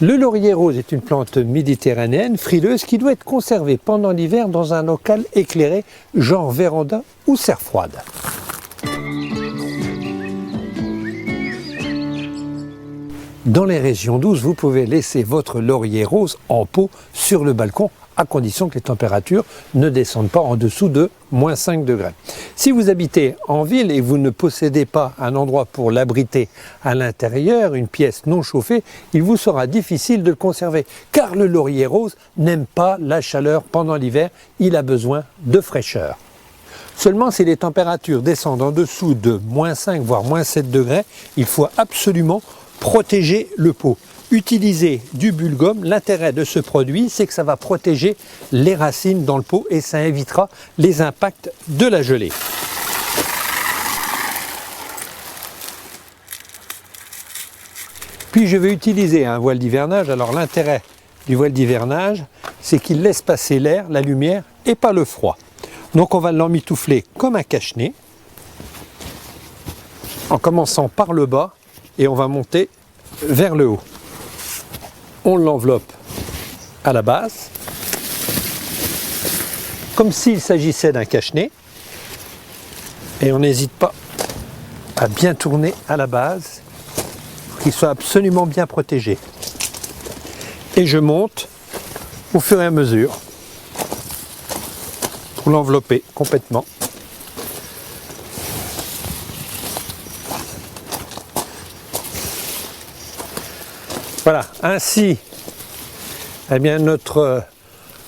Le laurier rose est une plante méditerranéenne frileuse qui doit être conservée pendant l'hiver dans un local éclairé, genre véranda ou serre froide. Dans les régions douces, vous pouvez laisser votre laurier rose en pot sur le balcon, à condition que les températures ne descendent pas en dessous de -5 degrés. Si vous habitez en ville et vous ne possédez pas un endroit pour l'abriter à l'intérieur, une pièce non chauffée, il vous sera difficile de le conserver, car le laurier rose n'aime pas la chaleur pendant l'hiver, il a besoin de fraîcheur. Seulement, si les températures descendent en dessous de -5 voire -7 degrés, il faut absolument protéger le pot. Utiliser du bulgum, l'intérêt de ce produit, c'est que ça va protéger les racines dans le pot et ça évitera les impacts de la gelée. Puis je vais utiliser un voile d'hivernage. Alors l'intérêt du voile d'hivernage, c'est qu'il laisse passer l'air, la lumière et pas le froid. Donc on va l'emmitoufler comme un cache-nez, en commençant par le bas et on va monter vers le haut. On l'enveloppe à la base, comme s'il s'agissait d'un cache-nez, et on n'hésite pas à bien tourner à la base pour qu'il soit absolument bien protégé. Et je monte au fur et à mesure pour l'envelopper complètement. Voilà, ainsi eh bien, notre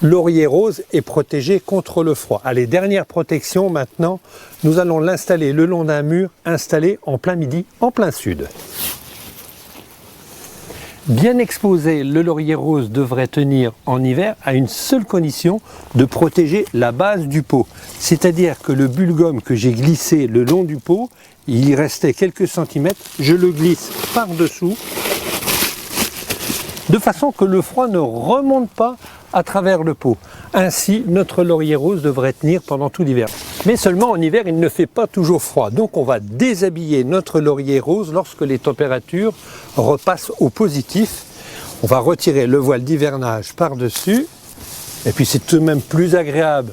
laurier rose est protégé contre le froid. Allez, dernière protection maintenant, nous allons l'installer le long d'un mur installé en plein midi, en plein sud. Bien exposé, le laurier rose devrait tenir en hiver à une seule condition, de protéger la base du pot. C'est-à-dire que le bulgum que j'ai glissé le long du pot, il y restait quelques centimètres, je le glisse par-dessous, de façon que le froid ne remonte pas à travers le pot. Ainsi, notre laurier rose devrait tenir pendant tout l'hiver. Mais seulement en hiver, il ne fait pas toujours froid. Donc on va déshabiller notre laurier rose lorsque les températures repassent au positif. On va retirer le voile d'hivernage par-dessus. Et puis c'est tout de même plus agréable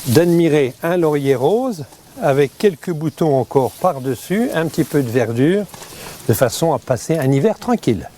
d'admirer un laurier rose avec quelques boutons encore par-dessus, un petit peu de verdure, de façon à passer un hiver tranquille.